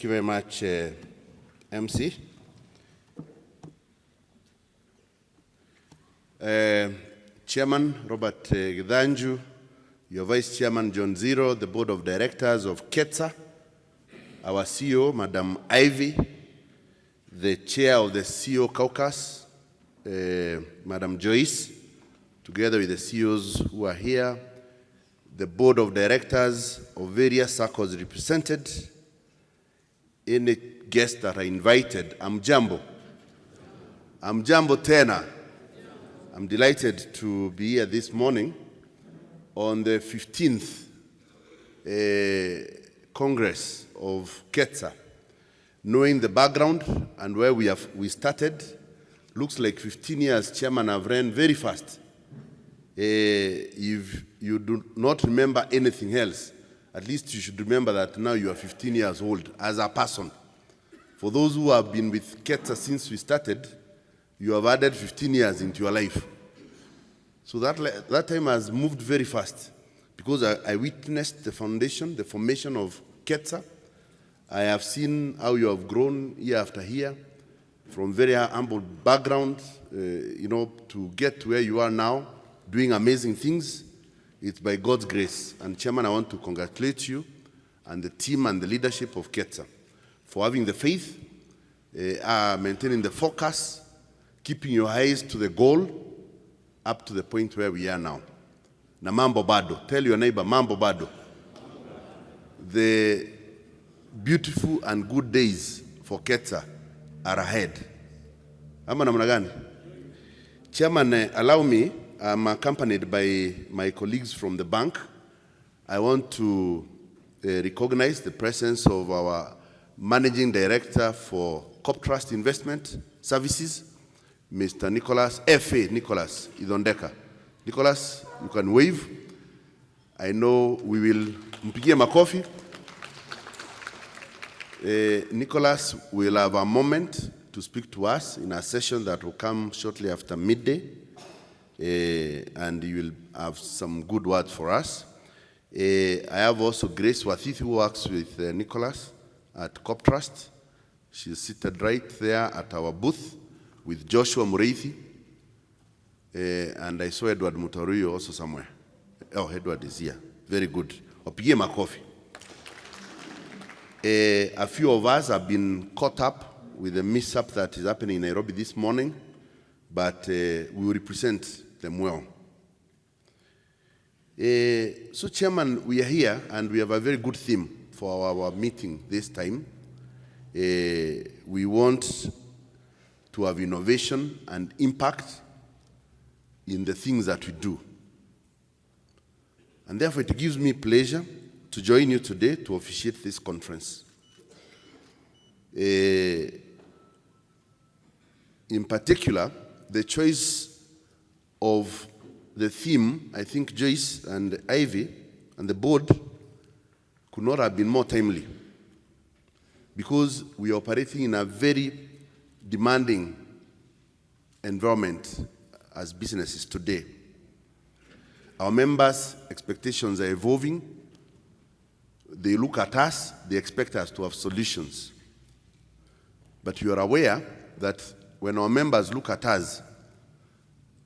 Thank you very much, MC. Chairman Robert Githanju, your Vice Chairman John Zero, the Board of Directors of KETSA, our CEO, Madam Ivy, the Chair of the CEO Caucus, Madam Joyce, together with the CEOs who are here, the Board of Directors of various SACCOs represented, any guests that are invited. I'm Jambo Tena. I'm delighted to be here this morning on the 15th Congress of KETSA. Knowing the background and where we started, looks like 15 years, Chairman, have ran very fast. If you do not remember anything else, at least you should remember that now you are 15 years old as a person. For those who have been with KETSA since we started, you have added 15 years into your life. So that time has moved very fast because I witnessed the foundation, the formation of KETSA. I have seen how you have grown year after year from very humble background, to get to where you are now, doing amazing things. It's by God's grace. And Chairman, I want to congratulate you and the team and the leadership of KETSA for having the faith, maintaining the focus, keeping your eyes to the goal, up to the point where we are now. Na mambo bado. Tell your neighbor, mambo bado. The beautiful and good days for KETSA are ahead. Ama namna gani? Chairman, allow me, I'm accompanied by my colleagues from the bank. I want to recognize the presence of our Managing Director for Corp Trust Investment Services, Mr. Nicholas, F.A. Nicholas Idondeka. Nicholas, you can wave. I know we will mpigie makofi. Nicholas will have a moment to speak to us in a session that will come shortly after midday. And you will have some good words for us. I have also Grace Wathithi, who works with Nicholas at Corp Trust. She's seated right there at our booth with Joshua Mureithi. And I saw Edward Mutaruyo also somewhere. Oh, Edward is here. Very good. Opigie makofi. A few of us have been caught up with the mishap that is happening in Nairobi this morning, but we will represent them well. So, Chairman, we are here and we have a very good theme for our meeting this time. We want to have innovation and impact in the things that we do. And therefore, it gives me pleasure to join you today to officiate this conference. In particular, the choice of the theme, I think Joyce and Ivy and the board could not have been more timely, because we are operating in a very demanding environment as businesses today. Our members' expectations are evolving. They look at us, they expect us to have solutions. But you are aware that when our members look at us,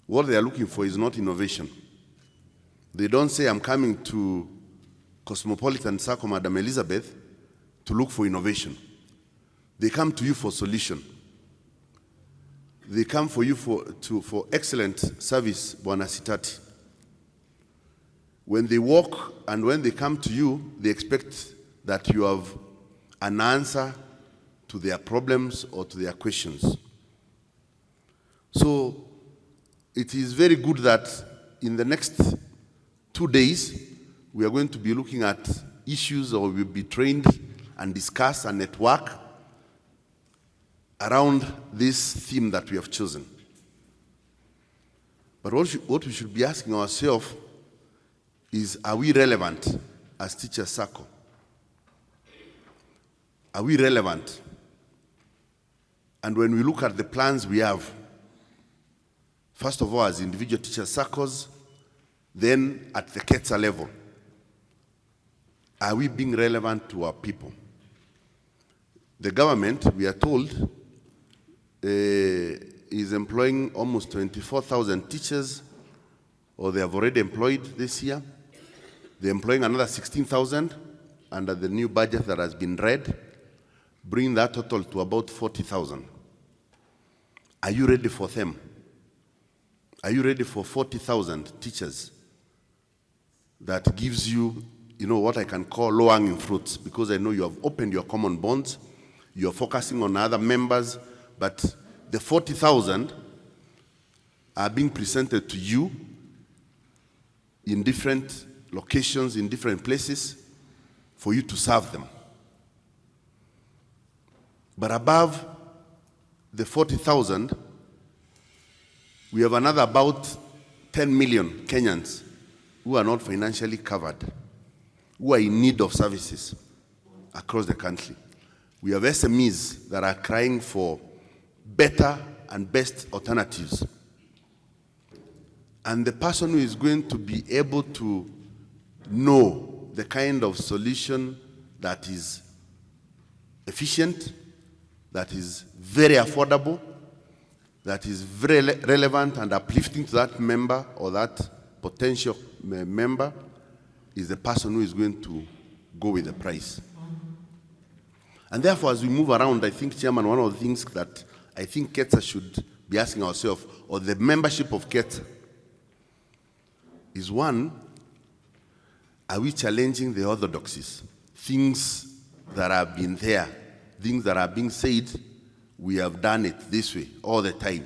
what they are looking for is not innovation. They don't say, I'm coming to Cosmopolitan Sacco, Madam Elizabeth, to look for innovation. They come to you for solution. They come for you for excellent service, Bwana Sitati. When they walk and when they come to you, they expect that you have an answer to their problems or to their questions. So it is very good that in the next 2 days, we are going to be looking at issues, or we'll be trained and discuss and network around this theme that we have chosen. But what we should be asking ourselves is, are we relevant as Teachers Sacco? Are we relevant? And when we look at the plans we have, first of all, as individual Teachers Saccos, then at the KETSA level, are we being relevant to our people? The government, we are told, is employing almost 24,000 teachers, or they have already employed this year. They're employing another 16,000 under the new budget that has been read, bringing that total to about 40,000. Are you ready for them? Are you ready for 40,000 teachers? That gives you, what I can call low-hanging fruits, because I know you have opened your common bonds, you're focusing on other members, but the 40,000 are being presented to you in different locations, in different places, for you to serve them. But above the 40,000, we have another about 10 million Kenyans who are not financially covered, who are in need of services across the country. We have SMEs that are crying for better and best alternatives. And the person who is going to be able to know the kind of solution that is efficient, that is very affordable, that is very relevant and uplifting to that member or that potential member is the person who is going to go with the price. And therefore, as we move around, I think, Chairman, one of the things that I think KETSA should be asking ourselves, or the membership of KETSA, is one, are we challenging the orthodoxies? Things that have been there, things that are being said, we have done it this way all the time.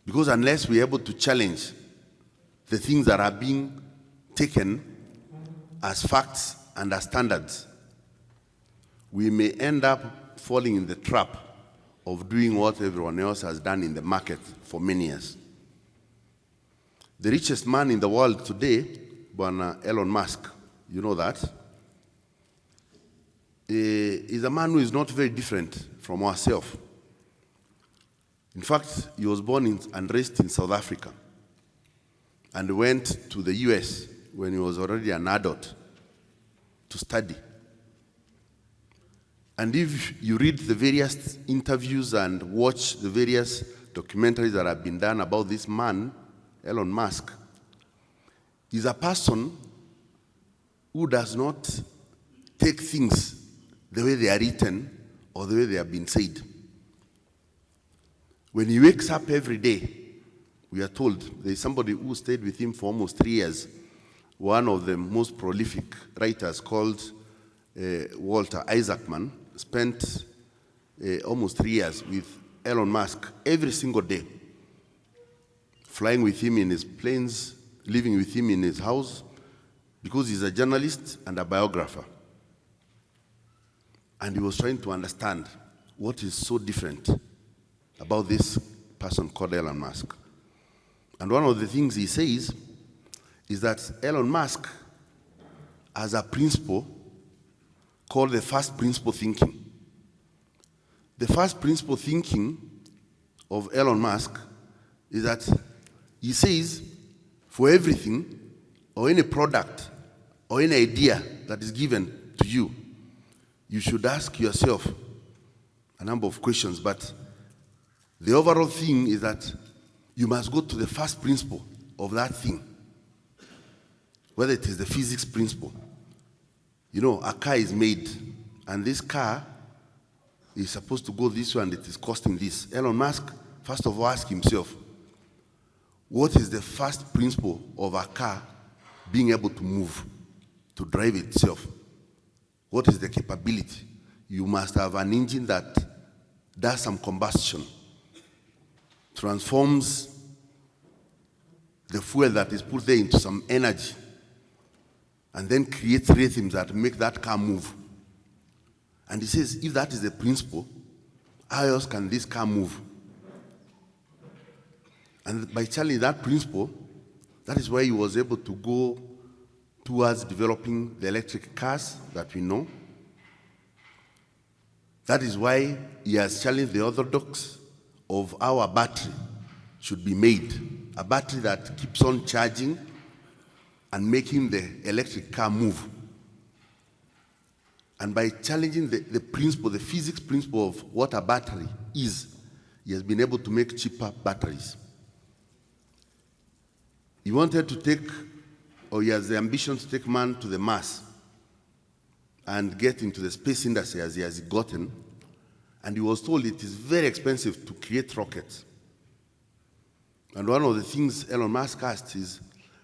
Because unless we're able to challenge the things that are being taken as facts and as standards, we may end up falling in the trap of doing what everyone else has done in the market for many years. The richest man in the world today, Elon Musk, you know that, is a man who is not very different from ourselves. In fact, he was born and raised in South Africa and went to the US when he was already an adult to study. And if you read the various interviews and watch the various documentaries that have been done about this man, Elon Musk, he's a person who does not take things the way they are written or the way they have been said. When he wakes up every day, we are told there is somebody who stayed with him for almost 3 years, one of the most prolific writers called Walter Isaacman, spent almost 3 years with Elon Musk every single day, flying with him in his planes, living with him in his house, because he's a journalist and a biographer. And he was trying to understand what is so different about this person called Elon Musk. And one of the things he says is that Elon Musk has a principle called the first principle thinking. The first principle thinking of Elon Musk is that he says for everything or any product or any idea that is given to you, you should ask yourself a number of questions, but the overall thing is that you must go to the first principle of that thing, whether it is the physics principle. You know, a car is made, and this car is supposed to go this way, and it is costing this. Elon Musk, first of all, asked himself, what is the first principle of a car being able to move, to drive itself? What is the capability? You must have an engine that does some combustion, transforms the fuel that is put there into some energy, and then creates rhythms that make that car move. And he says, if that is the principle, how else can this car move? And by challenging that principle, that is why he was able to go towards developing the electric cars that we know. That is why he has challenged the orthodox of how a battery should be made. A battery that keeps on charging and making the electric car move. And by challenging the principle, the physics principle of what a battery is, he has been able to make cheaper batteries. He wanted to take, or he has the ambition to take man to the Mars and get into the space industry as he has gotten. And he was told it is very expensive to create rockets. And one of the things Elon Musk asked is,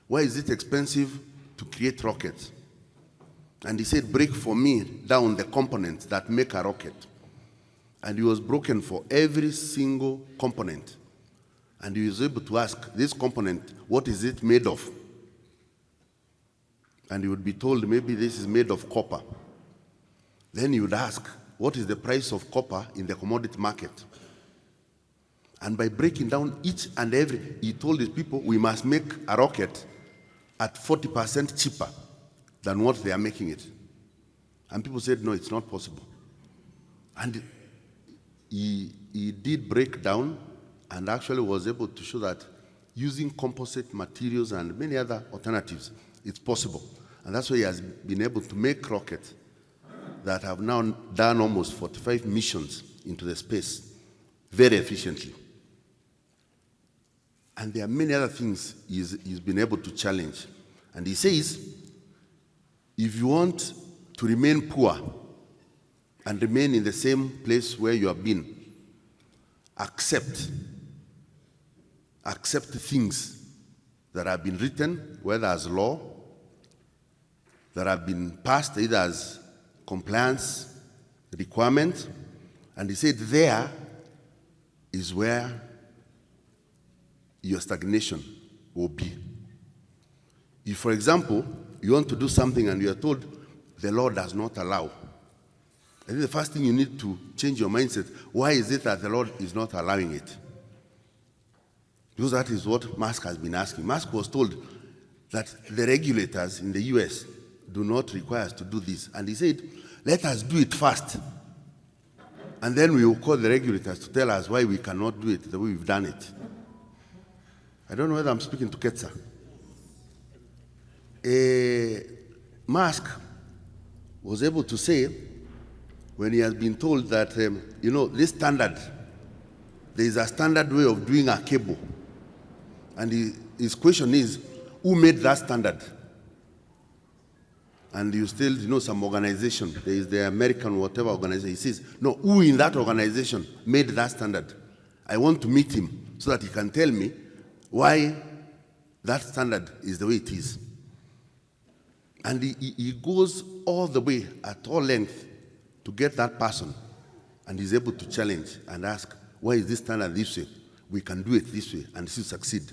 why is it expensive to create rockets? And he said, break for me down the components that make a rocket. And he was broken for every single component. And he was able to ask, this component, what is it made of? And he would be told, maybe this is made of copper. Then he would ask, what is the price of copper in the commodity market? And by breaking down each and every, he told his people, we must make a rocket at 40% cheaper than what they are making it. And people said, no, it's not possible. And he did break down and actually was able to show that using composite materials and many other alternatives, it's possible. And that's why he has been able to make rockets that have now done almost 45 missions into the space very efficiently. And there are many other things he's been able to challenge. And he says, if you want to remain poor and remain in the same place where you have been, accept things that have been written, whether as law, that have been passed either as compliance requirement. And he said there is where your stagnation will be. If, for example, you want to do something and you are told the law does not allow, I think the first thing you need to change your mindset, why is it that the law is not allowing it? Because that is what Musk has been asking. Musk was told that the regulators in the US do not require us to do this. And he said, let us do it first. And then we will call the regulators to tell us why we cannot do it the way we've done it. I don't know whether I'm speaking to KETSA. Musk was able to say, when he has been told that, this standard, there is a standard way of doing a cable. And his question is, who made that standard? And you still, some organization, there is the American whatever organization. He says, no, who in that organization made that standard? I want to meet him so that he can tell me why that standard is the way it is. And he goes all the way at all length to get that person, and he's able to challenge and ask, why is this standard this way? We can do it this way and still succeed.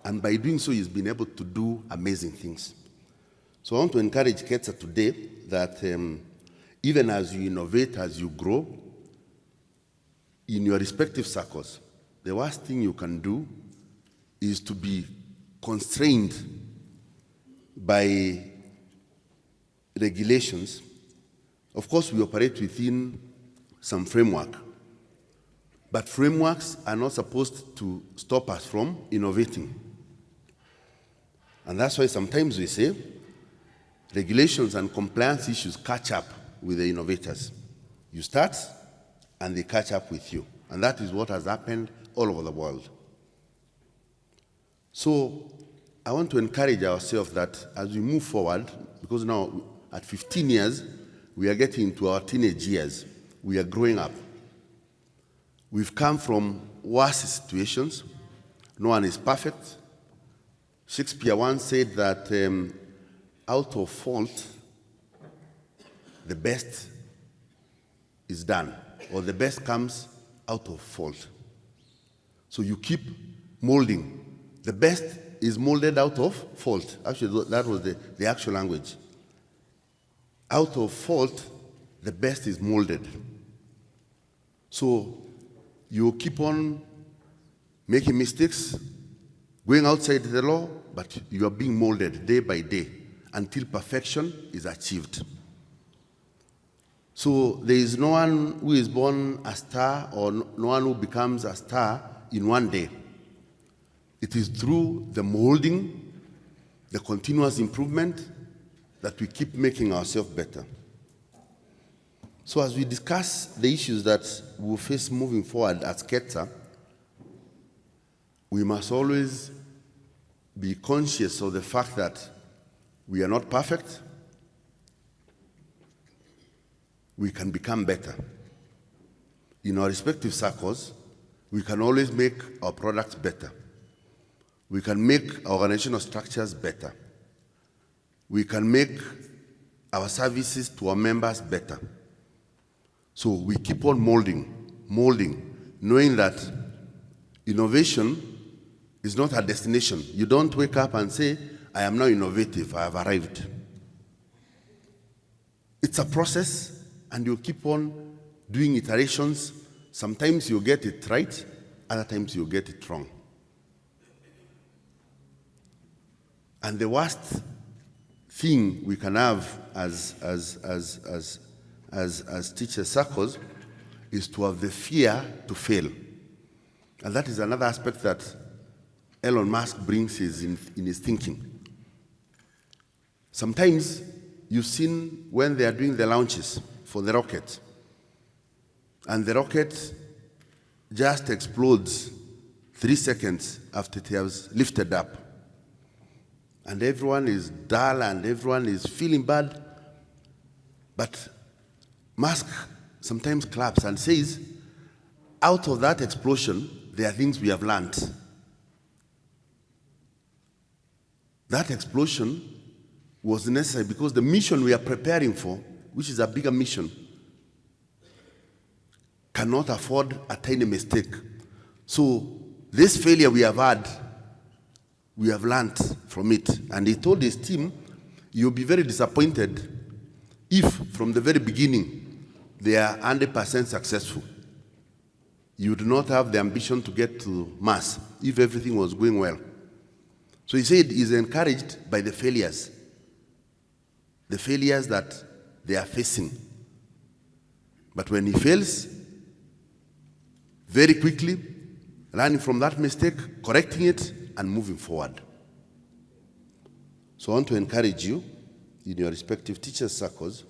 And by doing so, he's been able to do amazing things. So I want to encourage KETSA today that even as you innovate, as you grow, in your respective SACCOs, the worst thing you can do is to be constrained by regulations. Of course, we operate within some framework, but frameworks are not supposed to stop us from innovating. And that's why sometimes we say regulations and compliance issues catch up with the innovators. You start, and they catch up with you. And that is what has happened all over the world. So I want to encourage ourselves that as we move forward, because now at 15 years, we are getting into our teenage years. We are growing up. We've come from worse situations. No one is perfect. Shakespeare once said that out of fault, the best is done, or the best comes out of fault. So you keep molding. The best is molded out of fault. Actually, that was the actual language. Out of fault, the best is molded. So you keep on making mistakes, going outside the law, but you are being molded day by day until perfection is achieved. So there is no one who is born a star or no one who becomes a star in one day. It is through the molding, the continuous improvement, that we keep making ourselves better. So as we discuss the issues that we'll face moving forward as KETSA, we must always be conscious of the fact that we are not perfect. We can become better. In our respective SACCOs, we can always make our products better. We can make our organizational structures better. We can make our services to our members better. So we keep on molding, knowing that innovation is not a destination. You don't wake up and say, I am now innovative, I have arrived. It's a process, and you keep on doing iterations. Sometimes you get it right, other times you get it wrong. And the worst thing we can have as teachers SACCOs is to have the fear to fail. And that is another aspect that Elon Musk brings in his thinking. Sometimes you've seen when they are doing the launches for the rocket, and the rocket just explodes 3 seconds after it has lifted up. And everyone is dull and everyone is feeling bad. But Musk sometimes claps and says, out of that explosion, there are things we have learned. That explosion was necessary because the mission we are preparing for, which is a bigger mission, cannot afford a tiny mistake. So this failure we have had, we have learned from it. And he told his team, you'll be very disappointed if from the very beginning they are 100% successful. You do not have the ambition to get to Mars if everything was going well. So he said he's encouraged by the failures that they are facing. But when he fails, very quickly, learning from that mistake, correcting it, and moving forward. So I want to encourage you in your respective teachers' SACCOs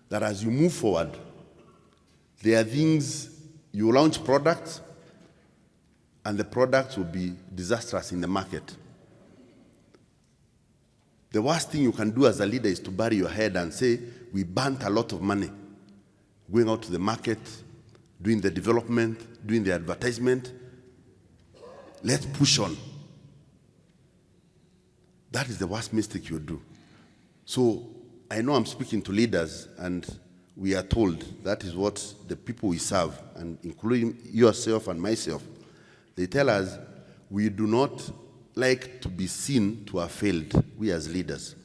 that as you move forward, there are things, you launch products, and the products will be disastrous in the market. The worst thing you can do as a leader is to bury your head and say, we burnt a lot of money going out to the market, doing the development, doing the advertisement. Let's push on. That is the worst mistake you do. So I know I'm speaking to leaders, and we are told that is what the people we serve, and including yourself and myself, they tell us we do not like to be seen to have failed, we as leaders.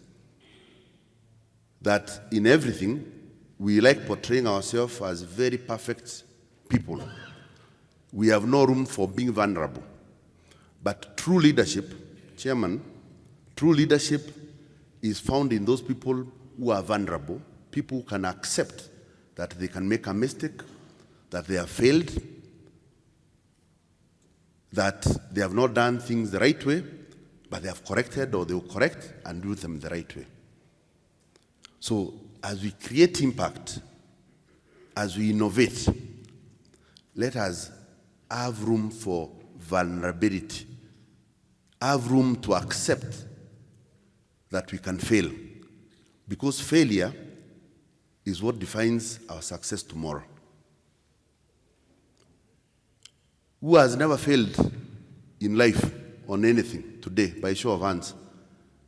That in everything, we like portraying ourselves as very perfect people. We have no room for being vulnerable. But true leadership, Chairman, true leadership is found in those people who are vulnerable, people who can accept that they can make a mistake, that they have failed, that they have not done things the right way, but they have corrected or they will correct and do them the right way. So as we create impact, as we innovate, let us have room for vulnerability, have room to accept that we can fail, because failure is what defines our success tomorrow. Who has never failed in life on anything today, by show of hands?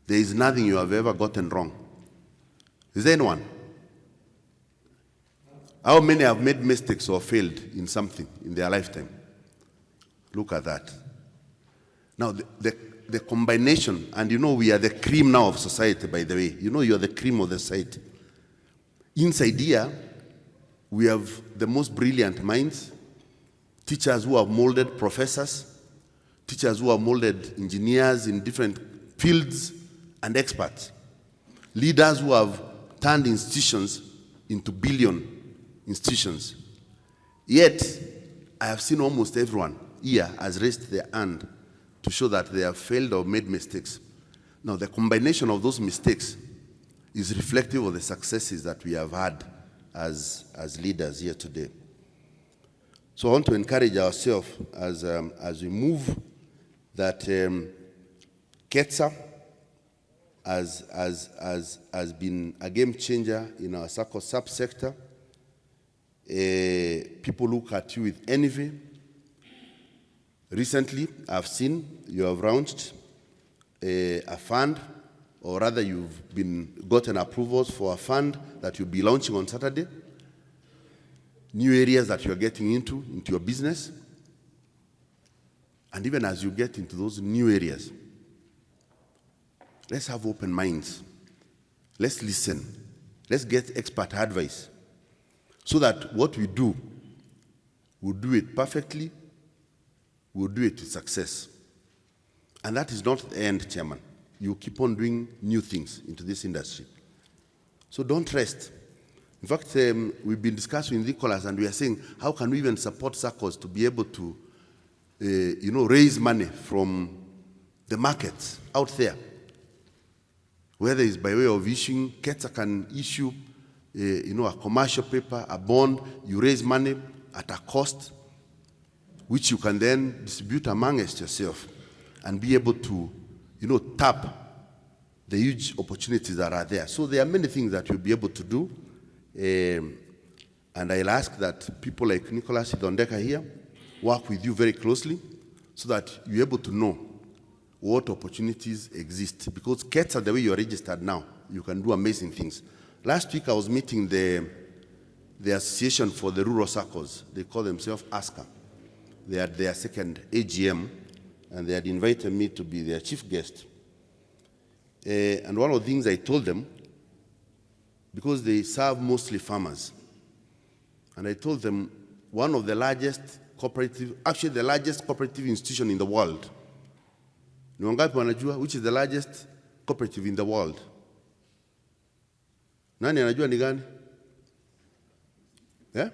There is nothing you have ever gotten wrong. Is there anyone? How many have made mistakes or failed in something in their lifetime? Look at that. Now, the combination, and you know we are the cream now of society, by the way. You know you are the cream of the society. Inside here, we have the most brilliant minds, teachers who have molded professors, teachers who have molded engineers in different fields, and experts. Leaders who have turned institutions into billion institutions. Yet, I have seen almost everyone here has raised their hand to show that they have failed or made mistakes. Now, the combination of those mistakes is reflective of the successes that we have had as leaders here today. So I want to encourage ourselves as we move that KETSA has been a game changer in our Sacco subsector. People look at you with envy. Recently, I've seen you have launched a fund, or rather you've gotten approvals for a fund that you'll be launching on Saturday. New areas that you're getting into your business. And even as you get into those new areas, let's have open minds. Let's listen. Let's get expert advice so that what we do, we'll do it perfectly, we'll do it with success. And that is not the end, Chairman. You keep on doing new things into this industry. So don't rest. In fact, we've been discussing with Nicholas, and we are saying, how can we even support SACCOs to be able to, raise money from the markets out there? Whether it's by way of issuing, KETSA can issue, a commercial paper, a bond, you raise money at a cost, which you can then distribute amongst yourself and be able to, tap the huge opportunities that are there. So there are many things that you'll be able to do. And I'll ask that people like Nicholas Idondeka here work with you very closely so that you're able to know what opportunities exist. Because KETSA, the way you're registered now, you can do amazing things. Last week I was meeting the Association for the Rural SACCOs. They call themselves ASCA. They had their second AGM, and they had invited me to be their chief guest. And one of the things I told them, because they serve mostly farmers, and I told them one of the largest cooperative, actually the largest cooperative institution in the world, which is the largest cooperative in the world. Nani anajua ni gani? Yeah?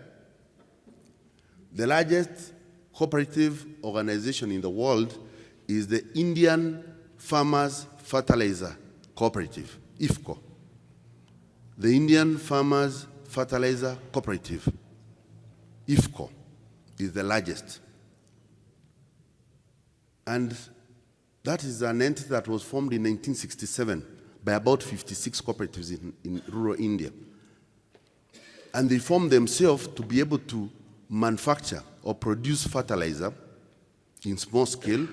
The largest cooperative organization in the world is the Indian Farmers Fertilizer Cooperative, IFCO. The Indian Farmers Fertilizer Cooperative, IFCO, is the largest. And that is an entity that was formed in 1967 by about 56 cooperatives in rural India. And they formed themselves to be able to manufacture or produce fertilizer in small scale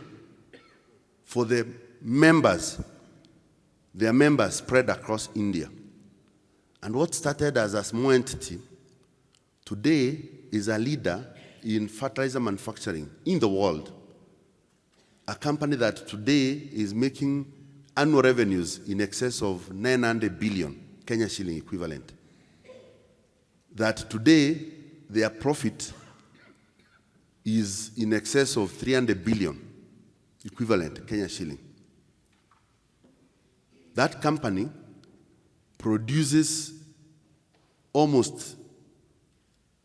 for their members spread across India. And what started as a small entity today is a leader in fertilizer manufacturing in the world. A company that today is making annual revenues in excess of 900 billion Kenya shilling equivalent. That today their profit is in excess of 300 billion equivalent Kenya shilling. That company produces almost,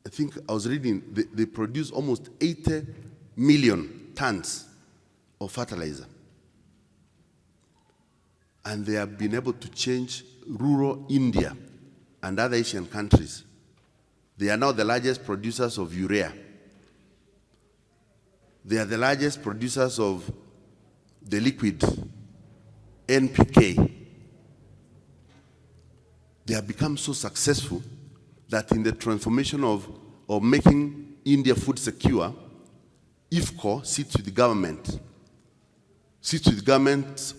I think I was reading, they produce almost 80 million tons of fertilizer. And they have been able to change rural India and other Asian countries. They are now the largest producers of urea. They are the largest producers of the liquid NPK. They have become so successful that in the transformation of making India food secure, IFCO sits with the governments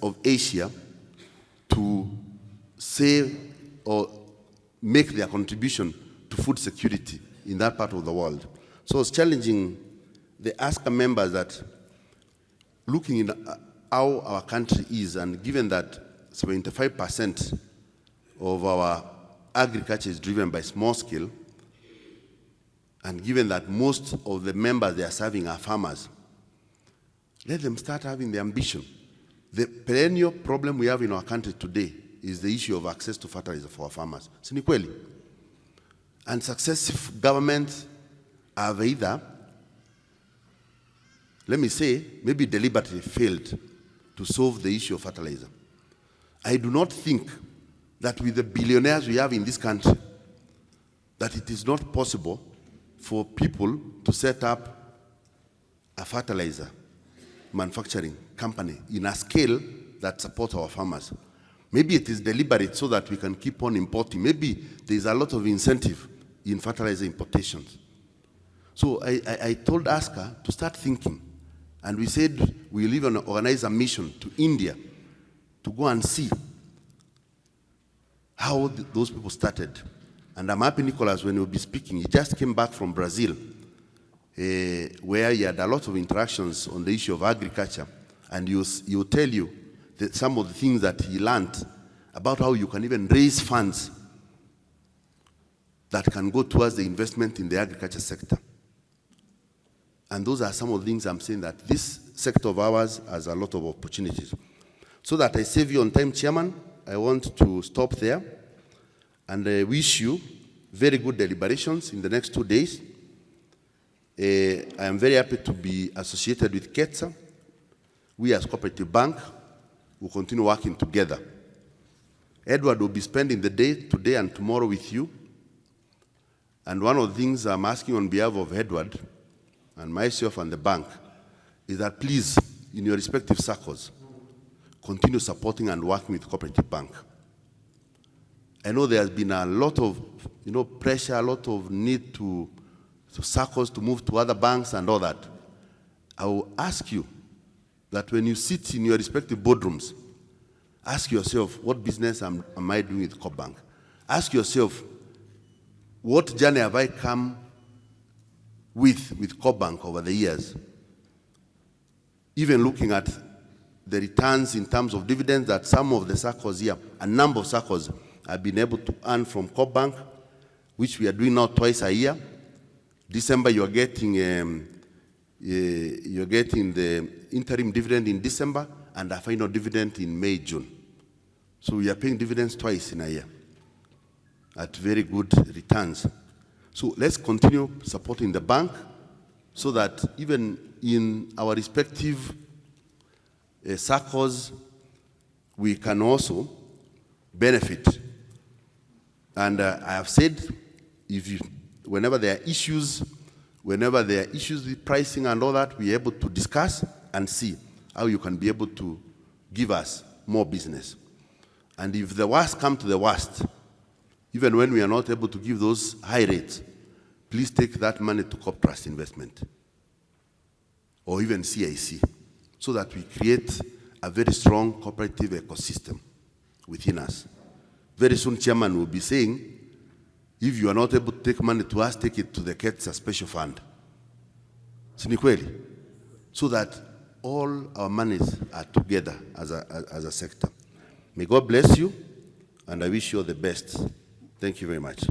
of Asia to say or make their contribution to food security in that part of the world. So it's challenging the ASCA members that looking in how our country is, and given that 75% of our agriculture is driven by small scale, and given that most of the members they are serving are farmers, let them start having the ambition. The perennial problem we have in our country today is the issue of access to fertilizer for our farmers. Sinikweli. And successive governments have either, let me say, maybe deliberately failed to solve the issue of fertilizer. I do not think that with the billionaires we have in this country, that it is not possible for people to set up a fertilizer manufacturing company in a scale that supports our farmers. Maybe it is deliberate so that we can keep on importing. Maybe there is a lot of incentive in fertilizer importations. So I told ASCA to start thinking, and we said we'll even organize a mission to India to go and see how those people started. And I'm happy, Nicholas, when you'll be speaking, he just came back from Brazil, where he had a lot of interactions on the issue of agriculture, and he'll tell you that some of the things that he learned about how you can even raise funds that can go towards the investment in the agriculture sector. And those are some of the things I'm saying, that this sector of ours has a lot of opportunities. So that I save you on time, Chairman, I want to stop there, and I wish you very good deliberations in the next 2 days. I am very happy to be associated with KETSA. We as Cooperative Bank will continue working together. Edward will be spending the day today and tomorrow with you. And one of the things I'm asking on behalf of Edward and myself and the bank is that please, in your respective SACCOs, continue supporting and working with Cooperative Bank. I know there has been a lot of pressure, a lot of need to SACCOs to move to other banks and all that. I will ask you that when you sit in your respective boardrooms, ask yourself, what business am I doing with Coop Bank? Ask yourself, what journey have I come with Coop Bank over the years? Even looking at the returns in terms of dividends that some of the SACCOs here, a number of SACCOs have been able to earn from Coop Bank, which we are doing now twice a year. December, you're getting the interim dividend in December and a final dividend in May, June. So we are paying dividends twice in a year at very good returns. So let's continue supporting the bank so that even in our respective SACCOs, we can also benefit. And I have said, whenever there are issues with pricing and all that, we're able to discuss and see how you can be able to give us more business. And if the worst come to the worst, even when we are not able to give those high rates, please take that money to Coop Trust Investment or even CIC, so that we create a very strong cooperative ecosystem within us. Very soon, Chairman will be saying, if you are not able to take money to us, take it to the KETSA special fund. Sinikweli. So that all our monies are together as a sector. May God bless you, and I wish you all the best. Thank you very much.